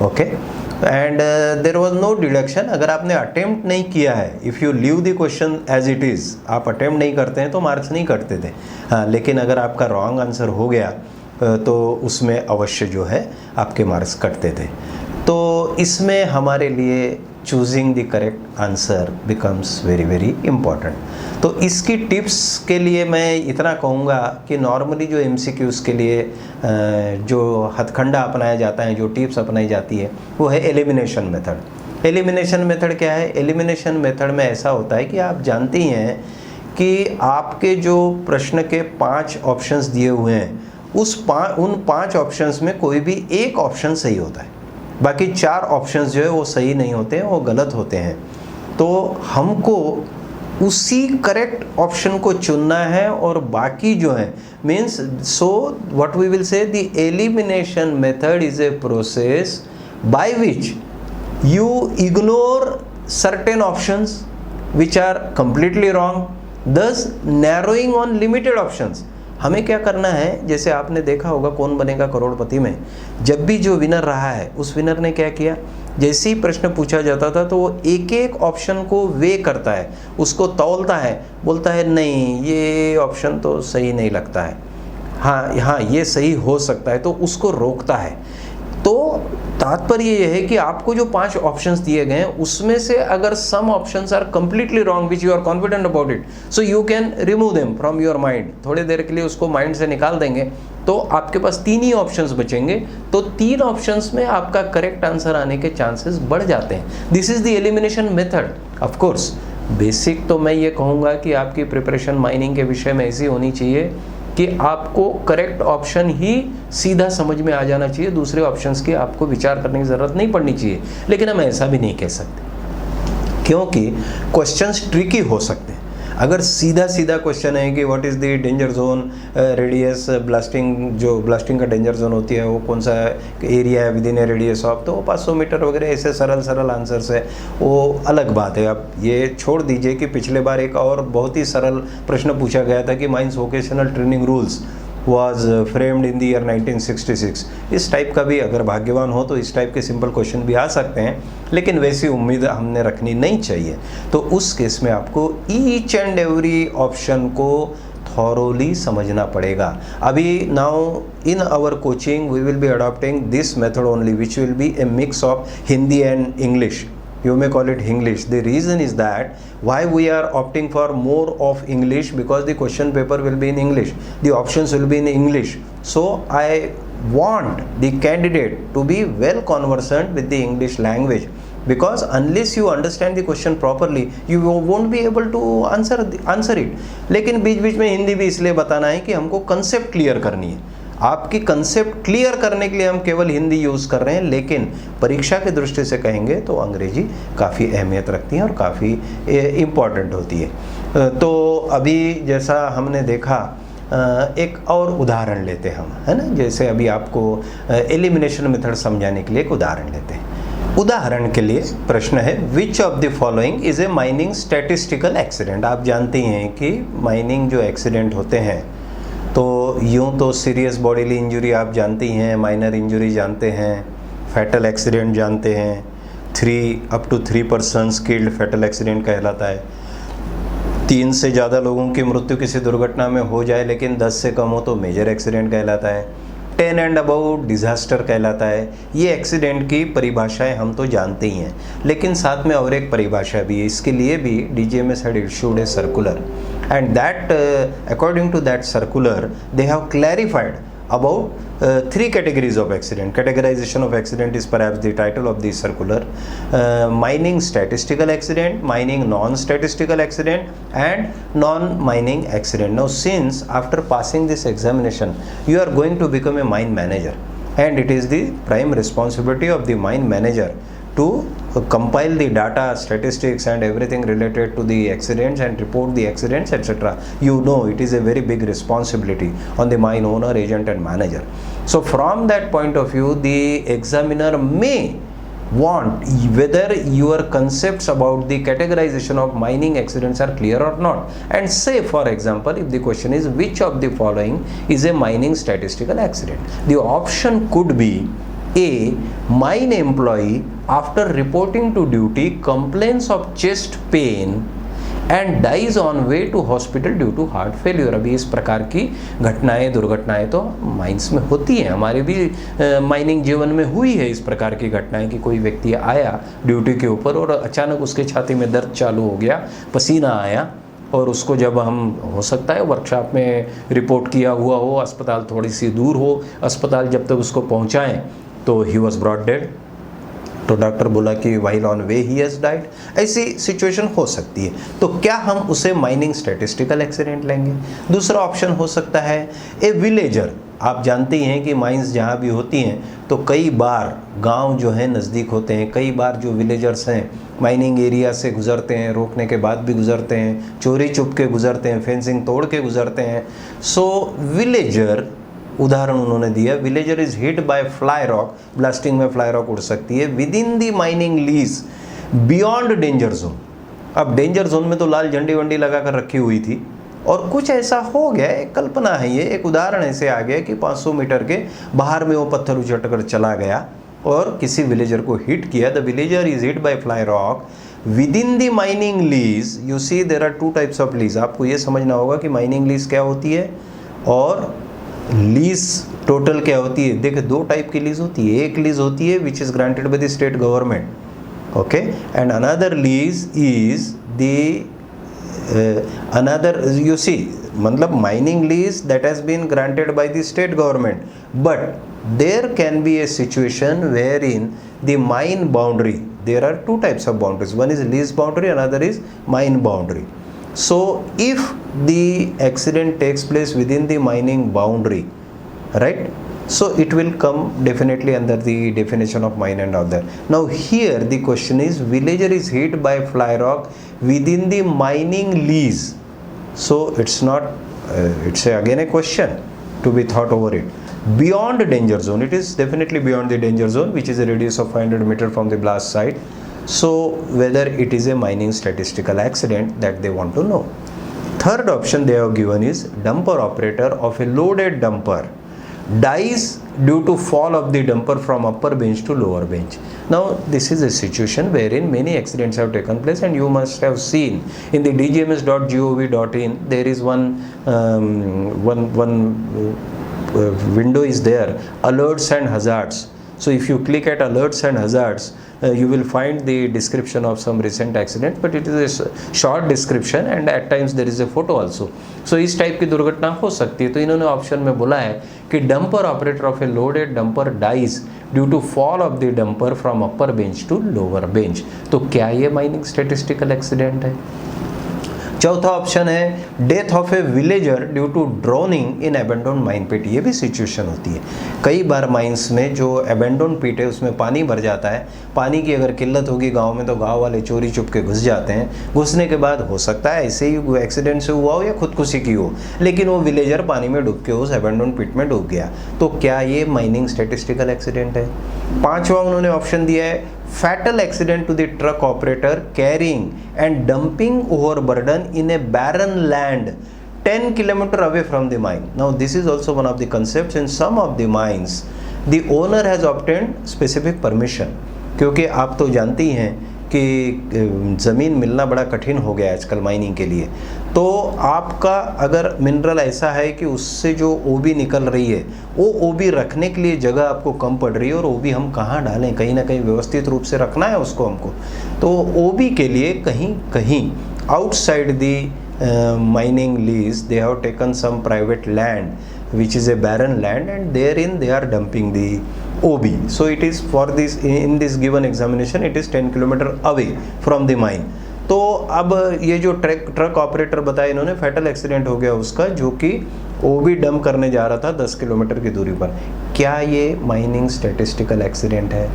okay, and there was no deduction. अगर आपने अटेम्प्ट नहीं किया है, if you leave the question as it is, आप अटेम्प्ट नहीं करते हैं तो मार्क्स नहीं कटते थे। हाँ, लेकिन अगर आपका रॉन्ग आंसर हो गया तो उसमें अवश्य जो है आपके मार्क्स कटते थे। तो इसमें हमारे लिए choosing the correct answer becomes very very important. तो इसकी टिप्स के लिए मैं इतना कहूँगा कि नॉर्मली जो एमसीक्यूज़ के लिए जो हथकंडा अपनाया जाता है, जो टिप्स अपनाई जाती है, वो है एलिमिनेशन मेथड। एलिमिनेशन मेथड क्या है? एलिमिनेशन मेथड में ऐसा होता है कि आप जानते ही हैं कि आपके जो प्रश्न के 5 ऑप्शंस दिए हुए हैं उन 5 ऑप्शंस में कोई भी एक ऑप्शन सही होता है, बाकी 4 ऑप्शंस जो है वो सही नहीं होते हैं, वो गलत होते हैं। तो हमको उसी करेक्ट ऑप्शन को चुनना है और बाकी जो है means so what we will say the elimination method is a process by which you ignore certain options which are completely wrong, thus narrowing on limited options। हमें क्या करना है, जैसे आपने देखा होगा कौन बनेगा करोड़पति में, जब भी जो विनर रहा है उस विनर ने क्या किया, जैसे ही प्रश्न पूछा जाता था तो वो एक एक ऑप्शन को वे करता है, उसको तौलता है, बोलता है नहीं ये ऑप्शन तो सही नहीं लगता है, हाँ ये सही हो सकता है, तो उसको रोकता है। तो तात्पर्य ये है कि आपको जो 5 ऑप्शंस दिए गए हैं उसमें से अगर some options are completely wrong which you are confident about it, so you can remove them from your mind. थोड़ी देर के लिए उसको माइंड से निकाल देंगे तो आपके पास 3 ही ऑप्शंस बचेंगे, तो 3 ऑप्शंस में आपका करेक्ट आंसर आने के चांसेस बढ़ जाते हैं। This is the elimination method. Of course basic तो मैं ये कहूँगा कि आपकी प्रिपरेशन माइनिंग के विषय में ऐसी होनी चाहिए कि आपको करेक्ट ऑप्शन ही सीधा समझ में आ जाना चाहिए, दूसरे ऑप्शंस की आपको विचार करने की ज़रूरत नहीं पड़नी चाहिए। लेकिन हम ऐसा भी नहीं कह सकते क्योंकि क्वेश्चंस ट्रिकी हो सकते हैं। अगर सीधा क्वेश्चन है कि what is the danger zone radius blasting, जो ब्लास्टिंग का डेंजर जोन होती है वो कौन सा एरिया है with in A radius of, तो वो 500 मीटर वगैरह ऐसे सरल आंसर्स है, वो अलग बात है। अब ये छोड़ दीजिए कि पिछले बार एक और बहुत ही सरल प्रश्न पूछा गया था कि mines vocational training rules was framed in the year 1966। इस टाइप का भी अगर भाग्यवान हो तो इस टाइप के सिंपल क्वेश्चन भी आ सकते हैं, लेकिन वैसी उम्मीद हमने रखनी नहीं चाहिए। तो उस केस में आपको ईच एंड एवरी ऑप्शन को थॉरोली समझना पड़ेगा। अभी now in our coaching we will be adopting this method only which will be a mix of Hindi and English. You may call it English. The reason is that why we are opting for more of English, because the question paper will be in English, the options will be in English. So I want the candidate to be well conversant with the English language, because unless you understand the question properly you won't be able to answer it। लेकिन बीच बीच में हिंदी भी इसलिए बताना है कि हमको कंसेप्ट क्लियर करनी है। आपकी कंसेप्ट क्लियर करने के लिए हम केवल हिंदी यूज़ कर रहे हैं, लेकिन परीक्षा की दृष्टि से कहेंगे तो अंग्रेजी काफ़ी अहमियत रखती है और काफ़ी इम्पॉर्टेंट होती है। तो अभी जैसा हमने देखा एक और उदाहरण लेते हैं हम, है ना, जैसे अभी आपको एलिमिनेशन मेथड समझाने के लिए एक उदाहरण लेते हैं। उदाहरण के लिए प्रश्न है which of the following is a mining statistical accident. आप जानते हैं कि माइनिंग जो एक्सीडेंट होते हैं तो यूँ तो सीरियस बॉडीली इंजरी आप जानते ही हैं, माइनर इंजरी जानते हैं, फैटल एक्सीडेंट जानते हैं, 3 up to 3 persons killed fatal accident कहलाता है। 3 से ज़्यादा लोगों की मृत्यु किसी दुर्घटना में हो जाए लेकिन 10 से कम हो तो मेजर एक्सीडेंट कहलाता है। 10 and above डिज़ास्टर कहलाता है। ये एक्सीडेंट की परिभाषाएं हम तो जानते ही हैं, लेकिन साथ में और एक परिभाषा भी है। इसके लिए भी DGMS had issued a circular and that according to that circular they have clarified about three categories of accident. Categorization of accident is perhaps the title of the circular. Mining statistical accident, mining non-statistical accident, and non-mining accident. Now since after passing this examination you are going to become a mine manager, and it is the prime responsibility of the mine manager to compile the data, statistics and everything related to the accidents and report the accidents, etc. You know, it is a very big responsibility on the mine owner, agent and manager. So from that point of view, the examiner may want whether your concepts about the categorization of mining accidents are clear or not. And say for example, if the question is which of the following is a mining statistical accident, the option could be A. Mine employee after reporting to duty complains of chest pain and dies on way to hospital due to heart failure. अभी इस प्रकार की घटनाएं, दुर्घटनाएं तो माइंस में होती हैं, हमारे भी माइनिंग जीवन में हुई है इस प्रकार की घटनाएं कि कोई व्यक्ति आया ड्यूटी के ऊपर और अचानक उसके छाती में दर्द चालू हो गया, पसीना आया, और उसको जब हम हो सकता है वर्कशॉप में रिपोर्ट किया हुआ हो, अस्पताल थोड़ी सी दूर हो, अस्पताल जब तक उसको पहुंचाएं तो ही वॉज ब्रॉट डेड, तो डॉक्टर बोला कि while on way he has died. ऐसी सिचुएशन हो सकती है, तो क्या हम उसे माइनिंग स्टैटिस्टिकल एक्सीडेंट लेंगे? दूसरा ऑप्शन हो सकता है ए विलेजर। आप जानते ही हैं कि माइंस जहाँ भी होती हैं तो कई बार गांव जो है नज़दीक होते हैं, कई बार जो विलेजर्स हैं माइनिंग एरिया से गुजरते हैं, रोकने के बाद भी गुजरते हैं, चोरी चुप के गुजरते हैं, फेंसिंग तोड़ के गुजरते हैं। सो विलेजर उदाहरण उन्होंने दिया, villager is hit by fly rock, blasting में फ्लाई रॉक उड़ सकती है, with in the mining lease beyond danger zone. अब डेंजर जोन में तो लाल झंडी वंडी लगा कर रखी हुई थी और कुछ ऐसा हो गया, एक कल्पना है, ये एक उदाहरण ऐसे आ गया कि 500 मीटर के बाहर में वो पत्थर उछट कर चला गया और किसी विलेजर को हिट किया। The villager is hit by fly rock within the mining lease. You see there are two types of lease. आपको ये समझना होगा कि माइनिंग लीज क्या होती है और लीज टोटल क्या होती है। देखिए दो टाइप की लीज होती है, एक लीज होती है which is granted by the state government, okay, and another lease is the another, you see, मतलब mining lease that has been granted by the state government, but there can be a situation where in the mine boundary, there are two types of boundaries, one is lease boundary, another is mine boundary. So if the accident takes place within the mining boundary, right, so it will come definitely under the definition of mine and other. Now here the question is villager is hit by fly rock within the mining lease, so it's not it's again a question to be thought over it. Beyond danger zone, it is definitely beyond the danger zone, which is a radius of 500 meter from the blast site. So whether it is a mining statistical accident, that they want to know. Third option they have given is dumper operator of a loaded dumper dies due to fall of the dumper from upper bench to lower bench. Now this is a situation wherein many accidents have taken place, and you must have seen in the dgms.gov.in there is one window is there, alerts and hazards. So if you click at alerts and hazards, you will find the description of some recent accident, but it is a short description and at times there is a photo also. So इस टाइप की दुर्घटना हो सकती है, तो इन्होंने ऑप्शन में बोला है कि dumper operator of a loaded dumper dies due to fall off the dumper from upper bench to lower bench. तो क्या ये माइनिंग स्टैटिस्टिकल एक्सीडेंट है? चौथा ऑप्शन है death of a villager due to drowning in abandoned mine pit. ये भी सिचुएशन होती है, कई बार माइंस में जो अबेंडोन्ड पिट है उसमें पानी भर जाता है, पानी की अगर किल्लत होगी गांव में तो गांव वाले चोरी चुप के घुस जाते हैं, घुसने के बाद हो सकता है ऐसे ही एक्सीडेंट से हुआ हो या खुदकुशी की हो, लेकिन वो विलेजर पानी में डूब के उस अबेंडोन्ड पिट में डूब गया, तो क्या ये माइनिंग स्टैटिस्टिकल एक्सीडेंट है? पांचवा उन्होंने ऑप्शन दिया है fatal accident to the truck operator carrying and dumping overburden in a barren land 10 km away from the mine. Now this is also one of the concepts. In some of the mines the owner has obtained specific permission, क्योंकि आप तो जानते ही हैं कि ज़मीन मिलना बड़ा कठिन हो गया है आजकल माइनिंग के लिए, तो आपका अगर मिनरल ऐसा है कि उससे जो ओबी निकल रही है वो ओबी रखने के लिए जगह आपको कम पड़ रही है, और ओबी हम कहाँ डालें, कहीं ना कहीं व्यवस्थित रूप से रखना है उसको हमको, तो ओबी के लिए कहीं कहीं outside the mining lease they have taken some private land which is a barren land, and therein they are dumping the OB. So it is for this, in this given examination it is 10 kilometer away from the mine. तो अब ये जो ट्रक ऑपरेटर बताया इन्होंने, फैटल एक्सीडेंट हो गया उसका, जो कि OB डंप करने जा रहा था 10 किलोमीटर की दूरी पर। क्या ये माइनिंग स्टैटिस्टिकल एक्सीडेंट है?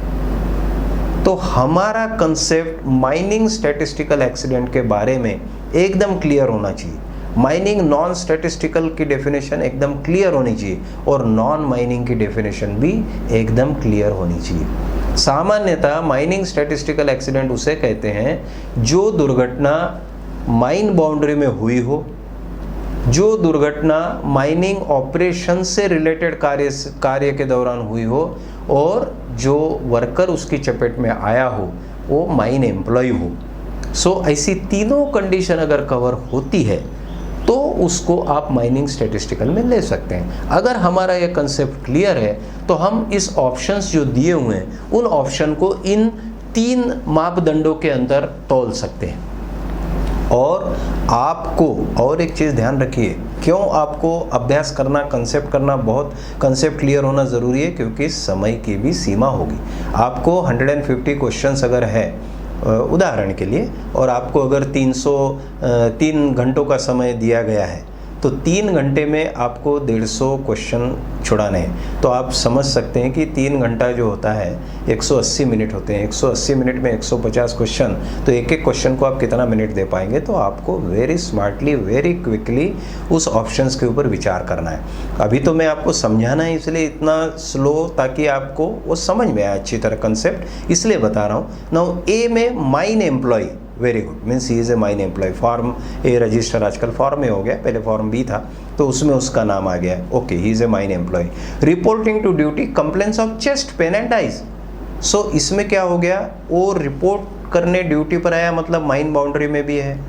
तो हमारा कंसेप्ट माइनिंग स्टैटिस्टिकल एक्सीडेंट के बारे में एकदम क्लियर होना चाहिए। माइनिंग नॉन स्टैटिस्टिकल की डेफिनेशन एकदम क्लियर होनी चाहिए, और नॉन माइनिंग की डेफिनेशन भी एकदम क्लियर होनी चाहिए। सामान्यतः माइनिंग स्टैटिस्टिकल एक्सीडेंट उसे कहते हैं जो दुर्घटना माइन बाउंड्री में हुई हो, जो दुर्घटना माइनिंग ऑपरेशन से रिलेटेड कार्य के दौरान हुई हो, और जो वर्कर उसकी चपेट में आया हो वो माइन एम्प्लॉय हो। सो ऐसी तीनों कंडीशन अगर कवर होती है तो उसको आप माइनिंग स्टैटिस्टिकल में ले सकते हैं। अगर हमारा ये कंसेप्ट क्लियर है तो हम इस ऑप्शंस जो दिए हुए हैं उन ऑप्शन को इन 3 मापदंडों के अंदर तौल सकते हैं। और आपको और एक चीज़ ध्यान रखिए, क्यों आपको अभ्यास करना, कंसेप्ट करना, बहुत कंसेप्ट क्लियर होना ज़रूरी है, क्योंकि समय की भी सीमा होगी। आपको 150 क्वेश्चंस अगर है उदाहरण के लिए, और आपको अगर 3 घंटों का समय दिया गया है, तो 3 घंटे में आपको 150 क्वेश्चन छुड़ाने हैं। तो आप समझ सकते हैं कि 3 घंटा जो होता है 180 मिनट होते हैं। 180 मिनट में 150 क्वेश्चन, तो एक एक क्वेश्चन को आप कितना मिनट दे पाएंगे? तो आपको वेरी स्मार्टली, वेरी क्विकली उस ऑप्शंस के ऊपर विचार करना है। अभी तो मैं आपको समझाना है इसलिए इतना स्लो, ताकि आपको वो समझ में आए अच्छी तरह कंसेप्ट, इसलिए बता रहा हूँ। नाउ ए में mine employ, very good, means he is a mine employ. Form A register आजकल फॉर्म ए हो गया, पहले फॉर्म बी था, तो उसमें उसका नाम आ गया। Okay, he is a mine employee. Reporting to duty complaints of chest pain and eyes. सो इसमें क्या हो गया, वो रिपोर्ट करने ड्यूटी पर आया, मतलब माइन बाउंड्री में भी है।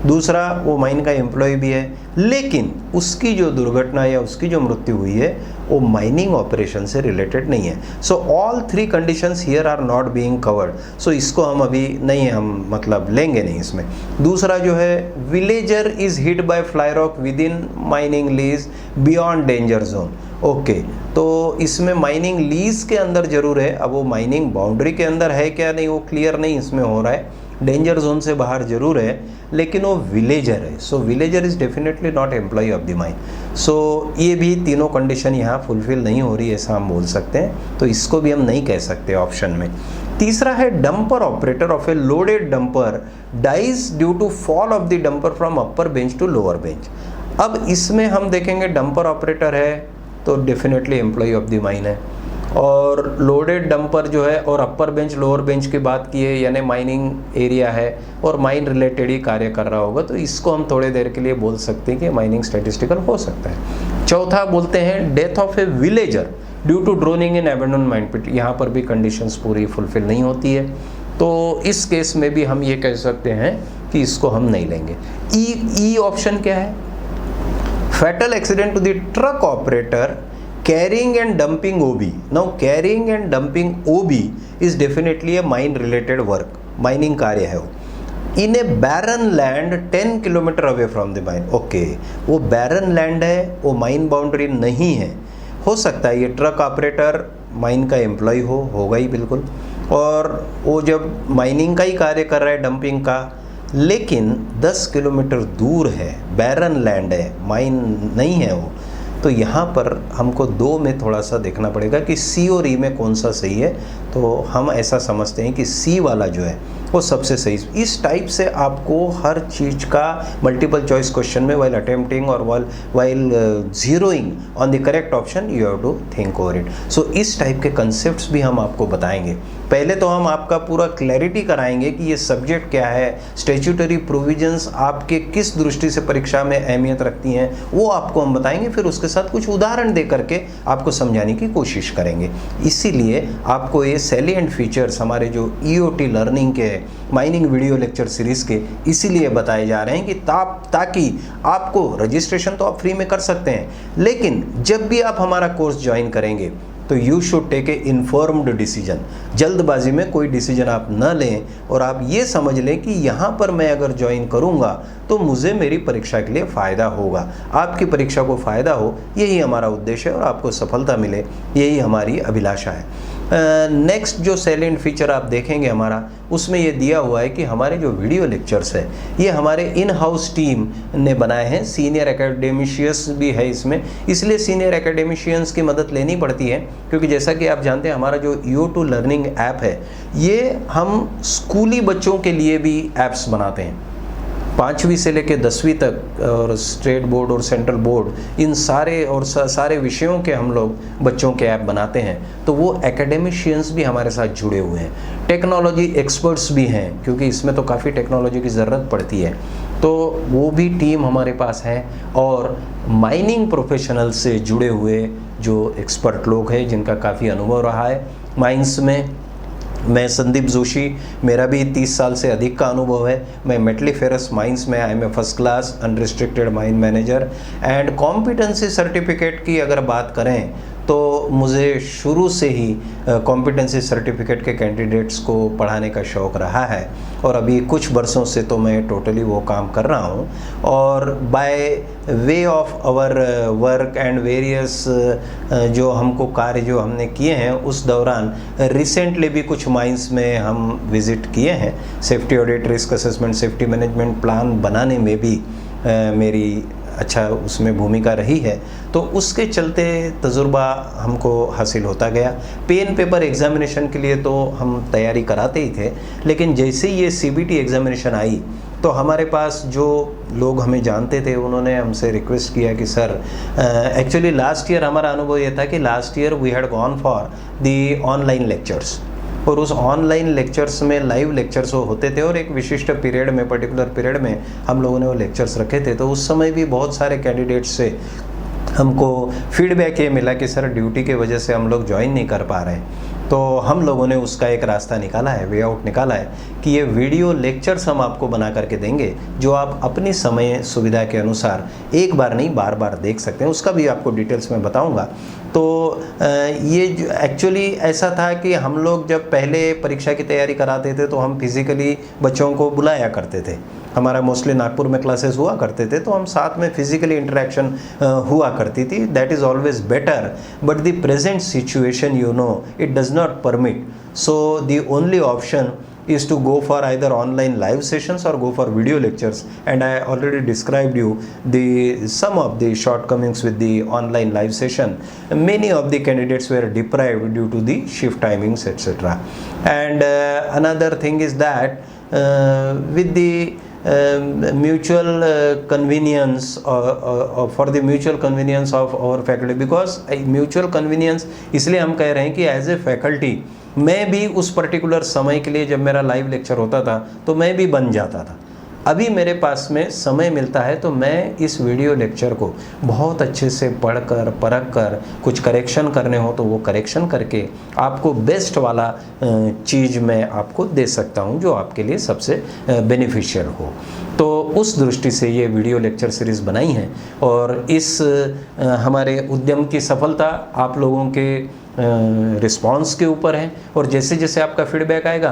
दूसरा, वो माइन का एम्प्लॉय भी है, लेकिन उसकी जो दुर्घटना या उसकी जो मृत्यु हुई है वो माइनिंग ऑपरेशन से रिलेटेड नहीं है। So all 3 conditions here are not being covered. सो इसको हम अभी नहीं, हम मतलब लेंगे नहीं इसमें। दूसरा जो है, villager is hit by fly rock with in mining lease beyond danger zone. Okay, तो इसमें माइनिंग लीज के अंदर जरूर है, अब वो माइनिंग बाउंड्री के अंदर है क्या नहीं वो क्लियर नहीं इसमें हो रहा है। डेंजर जोन से बाहर जरूर है, लेकिन वो विलेजर है। So villager is definitely not employee of the mine. सो ये भी तीनों कंडीशन यहाँ फुलफिल नहीं हो रही, ऐसा हम बोल सकते हैं, तो इसको भी हम नहीं कह सकते ऑप्शन में। तीसरा है, dumper operator of a loaded dumper dies due to fall off the dumper from upper bench to lower bench. अब इसमें हम देखेंगे डंपर ऑपरेटर है तो definitely employ of the mine है, और लोडेड डंपर जो है और अपर बेंच लोअर बेंच की बात की है, यानी माइनिंग एरिया है और माइन रिलेटेड ही कार्य कर रहा होगा, तो इसको हम थोड़ी देर के लिए बोल सकते हैं कि माइनिंग स्टैटिस्टिकल हो सकता है। चौथा बोलते हैं, death of a villager due to drowning in abandon mine pit. यहाँ पर भी कंडीशंस पूरी फुलफिल नहीं होती है, तो इस केस में भी हम ये कह सकते हैं कि इसको हम नहीं लेंगे। ई ऑप्शन क्या है, fatal accident to the truck operator carrying and dumping OB. Now carrying and dumping OB is definitely a mine related work, mining कार्य है वो, in a barren land 10 kilometre away from the mine. Okay, वो barren land है, वो माइन बाउंड्री नहीं है। हो सकता है ये ट्रक ऑपरेटर माइन का एम्प्लॉय होगा ही बिल्कुल, और वो जब माइनिंग का ही कार्य कर रहा है, डंपिंग का, लेकिन 10 किलोमीटर दूर है, बैरन लैंड है, माइन नहीं है वो। तो यहाँ पर हमको 2 में थोड़ा सा देखना पड़ेगा कि सी और ई में कौन सा सही है। तो हम ऐसा समझते हैं कि सी वाला जो है वो सबसे सही। इस टाइप से आपको हर चीज़ का मल्टीपल चॉइस क्वेश्चन में वाइल अटेम्प्टिंग और while zeroing on the correct option you have to think over it. So इस टाइप के कंसेप्ट्स भी हम आपको बताएंगे। पहले तो हम आपका पूरा क्लैरिटी कराएंगे कि ये सब्जेक्ट क्या है, स्टैट्यूटरी प्रोविजंस आपके किस दृष्टि से परीक्षा में अहमियत रखती हैं, वो आपको हम बताएंगे। फिर उसके साथ कुछ उदाहरण दे करके आपको समझाने की कोशिश करेंगे। इसीलिए आपको ये सैलिएंट फीचर्स हमारे जो ईओटी लर्निंग के माइनिंग वीडियो लेक्चर सीरीज़ के इसीलिए बताए जा रहे हैं कि ताकि आपको रजिस्ट्रेशन तो आप फ्री में कर सकते हैं, लेकिन जब भी आप हमारा कोर्स ज्वाइन करेंगे तो you should take a informed decision. जल्दबाजी में कोई डिसीजन आप न लें और आप ये समझ लें कि यहाँ पर मैं अगर ज्वाइन करूँगा तो मुझे मेरी परीक्षा के लिए फ़ायदा होगा, आपकी परीक्षा को फ़ायदा हो, यही हमारा उद्देश्य है और आपको सफलता मिले, यही हमारी अभिलाषा है। नेक्स्ट जो सैलेंट फीचर आप देखेंगे हमारा, उसमें ये दिया हुआ है कि हमारे जो वीडियो लेक्चर्स है ये हमारे इन हाउस टीम ने बनाए हैं। सीनियर एकेडमिशियंस भी है इसमें, इसलिए सीनियर एकेडमिशियंस की मदद लेनी पड़ती है, क्योंकि जैसा कि आप जानते हैं हमारा जो U2 लर्निंग ऐप है ये हम स्कूली बच्चों के लिए भी ऐप्स बनाते हैं। 5वीं से लेकर 10वीं तक और स्टेट बोर्ड और सेंट्रल बोर्ड, इन सारे और सारे विषयों के हम लोग बच्चों के ऐप बनाते हैं। तो वो एकेडमिशियंस भी हमारे साथ जुड़े हुए हैं, टेक्नोलॉजी एक्सपर्ट्स भी हैं, क्योंकि इसमें तो काफ़ी टेक्नोलॉजी की ज़रूरत पड़ती है, तो वो भी टीम हमारे पास है। और माइनिंग प्रोफेशनल से जुड़े हुए जो एक्सपर्ट लोग हैं जिनका काफ़ी अनुभव रहा है माइंस में, मैं संदीप जोशी, मेरा भी 30 साल से अधिक का अनुभव है। मैं मेटलीफेरस माइंस में I am a first class unrestricted mine manager and competency certificate की अगर बात करें तो मुझे शुरू से ही कॉम्पिटेंसी सर्टिफिकेट के कैंडिडेट्स को पढ़ाने का शौक़ रहा है और अभी कुछ वर्षों से तो मैं टोटली वो काम कर रहा हूँ। और by way of our work and various जो हमको कार्य जो हमने किए हैं उस दौरान रिसेंटली भी कुछ माइंस में हम विज़िट किए हैं। Safety audit, risk assessment, safety management plan बनाने में भी मेरी अच्छा उसमें भूमिका रही है, तो उसके चलते तजुर्बा हमको हासिल होता गया। पेन पेपर एग्ज़ामिनेशन के लिए तो हम तैयारी कराते ही थे, लेकिन जैसे ही ये CBT एग्ज़ामिनेशन आई तो हमारे पास जो लोग हमें जानते थे उन्होंने हमसे रिक्वेस्ट किया कि सर, एक्चुअली लास्ट ईयर हमारा अनुभव ये था कि last year we had gone for the online lectures, और उस ऑनलाइन लेक्चर्स में लाइव लेक्चर्स वो होते थे और एक विशिष्ट पीरियड में, पर्टिकुलर पीरियड में हम लोगों ने वो लेक्चर्स रखे थे। तो उस समय भी बहुत सारे कैंडिडेट्स से हमको फीडबैक ये मिला कि सर ड्यूटी की वजह से हम लोग ज्वाइन नहीं कर पा रहे हैं। तो हम लोगों ने उसका एक रास्ता निकाला है, वे आउट निकाला है कि ये वीडियो लेक्चर्स हम आपको बना करके देंगे जो आप अपनी समय सुविधा के अनुसार एक बार नहीं बार बार देख सकते हैं। उसका भी आपको डिटेल्स में बताऊंगा। तो ये एक्चुअली ऐसा था कि हम लोग जब पहले परीक्षा की तैयारी कराते थे तो हम फिज़िकली बच्चों को बुलाया करते थे। हमारा मोस्टली नागपुर में क्लासेस हुआ करते थे, तो हम साथ में फिजिकली इंटरेक्शन हुआ करती थी। That is always better, but the present situation you know it does not permit, so the only option is to go for either online live sessions or go for video lectures, and I already described you some of the shortcomings with the online live session. Many of the candidates were deprived due to the shift timings, etc. And another thing is that with the mutual convenience for the mutual convenience of our faculty, because mutual convenience इसलिए हम कह रहे हैं कि as a faculty मैं भी उस पर्टिकुलर समय के लिए जब मेरा लाइव लेक्चर होता था तो मैं भी बन जाता था। अभी मेरे पास में समय मिलता है तो मैं इस वीडियो लेक्चर को बहुत अच्छे से पढ़कर परख कर, कुछ करेक्शन करने हो तो वो करेक्शन करके आपको बेस्ट वाला चीज़ मैं आपको दे सकता हूँ जो आपके लिए सबसे बेनिफिशियल हो। तो उस दृष्टि से ये वीडियो लेक्चर सीरीज़ बनाई है और इस हमारे उद्यम की सफलता आप लोगों के रिस्पांस के ऊपर है, और जैसे जैसे आपका फीडबैक आएगा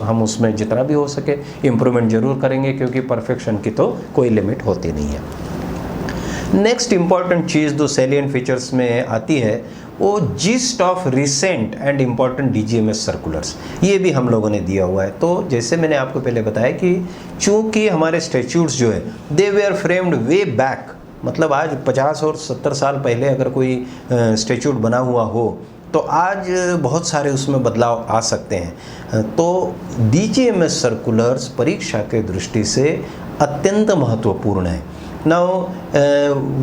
हम उसमें जितना भी हो सके इम्प्रूवमेंट ज़रूर करेंगे, क्योंकि परफेक्शन की तो कोई लिमिट होती नहीं है। नेक्स्ट इम्पॉर्टेंट चीज़ जो सैलिएंट फीचर्स में आती है वो gist of recent and important DGMS circulars, ये भी हम लोगों ने दिया हुआ है। तो जैसे मैंने आपको पहले बताया कि चूँकि हमारे स्टैट्यूट्स जो है दे वेयर फ्रेम्ड वे बैक, मतलब आज 50 और 70 साल पहले अगर कोई स्टैट्यूट बना हुआ हो तो आज बहुत सारे उसमें बदलाव आ सकते हैं। तो DGMS सर्कुलर्स परीक्षा के दृष्टि से अत्यंत महत्वपूर्ण है। Now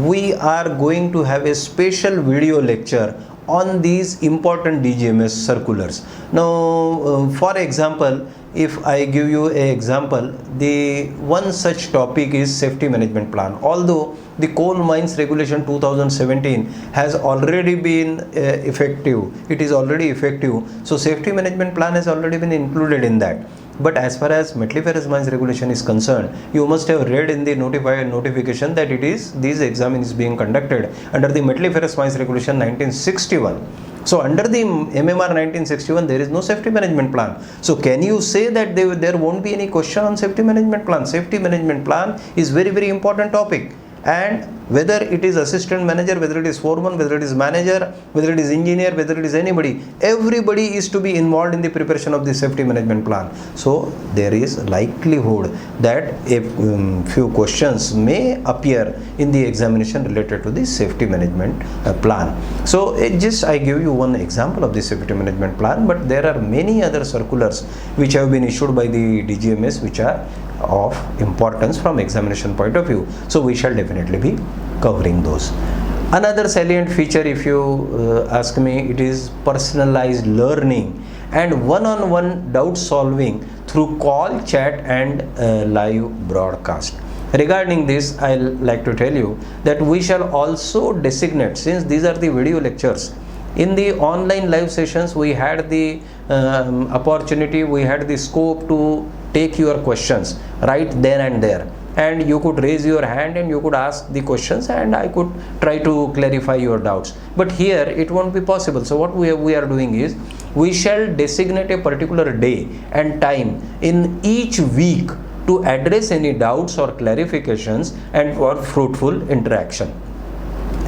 we are going to have a special video lecture on these important DGMS circulars. Now for example, if I give you an example, the one such topic is safety management plan. Although the coal mines regulation 2017 has already been effective, it is already effective, so safety management plan has already been included in that. But as far as Metley-Ferris mines regulation is concerned, you must have read in the notification that this exam is being conducted under the Metley-Ferris mines regulation 1961. So under the MMR 1961, there is no safety management plan. So can you say that there won't be any question on safety management plan? Safety management plan is very, very important topic. And whether it is assistant manager, whether it is foreman, whether it is manager, whether it is engineer, whether it is anybody, everybody is to be involved in the preparation of the safety management plan. So there is likelihood that a few questions may appear in the examination related to the safety management plan. So I give you one example of the safety management plan, but there are many other circulars which have been issued by the DGMS which are of importance from examination point of view. So we shall definitely be covering those. Another salient feature, if you ask me, it is personalized learning and one-on-one doubt solving through call, chat and live broadcast. Regarding this, I'll like to tell you that we shall also designate, since these are the video lectures, in the online live sessions we had the opportunity, we had the scope to take your questions right then and there, and you could raise your hand and you could ask the questions and I could try to clarify your doubts. But here it won't be possible. So what we are doing is, we shall designate a particular day and time in each week to address any doubts or clarifications and for fruitful interaction.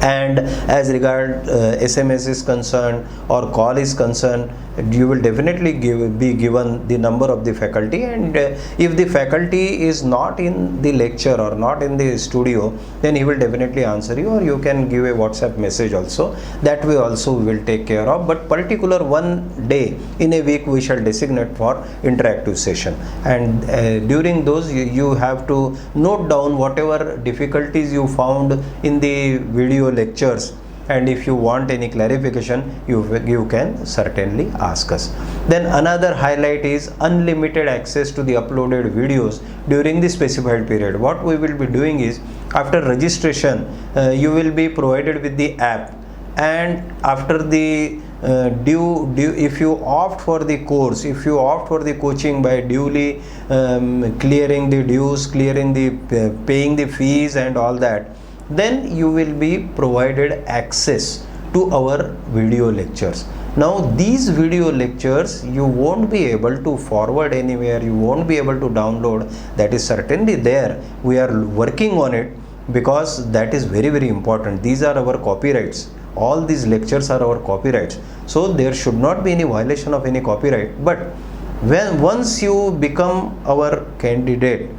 And as regard SMS is concerned or call is concerned, you will definitely be given the number of the faculty, and if the faculty is not in the lecture or not in the studio, then he will definitely answer you, or you can give a WhatsApp message also. That way also we will take care of, but particular one day in a week we shall designate for interactive session, and during those you have to note down whatever difficulties you found in the video lectures, and if you want any clarification you can certainly ask us. Then another highlight is unlimited access to the uploaded videos during the specified period. What we will be doing is, after registration you will be provided with the app, and after the if you opt for the course, if you opt for the coaching by duly clearing the dues, clearing the paying the fees and all that, then you will be provided access to our video lectures. Now these video lectures you won't be able to forward anywhere, you won't be able to download. That is certainly there, we are working on it, because that is very, very important. These are our copyrights, all these lectures are our copyrights, so there should not be any violation of any copyright. But once you become our candidate,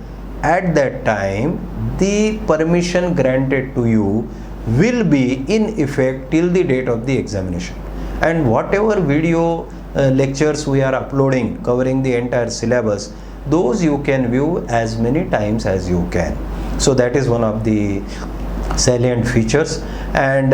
at that time the permission granted to you will be in effect till the date of the examination, and whatever video lectures we are uploading covering the entire syllabus, those you can view as many times as you can. So that is one of the salient features. And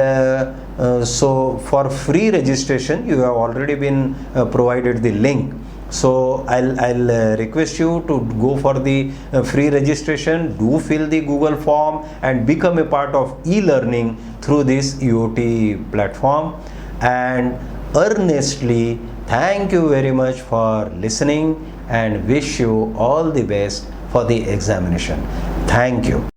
so for free registration you have already been provided the link. So I'll request you to go for the free registration, do fill the Google form and become a part of e-learning through this EOT platform. And earnestly thank you very much for listening and wish you all the best for the examination. Thank you.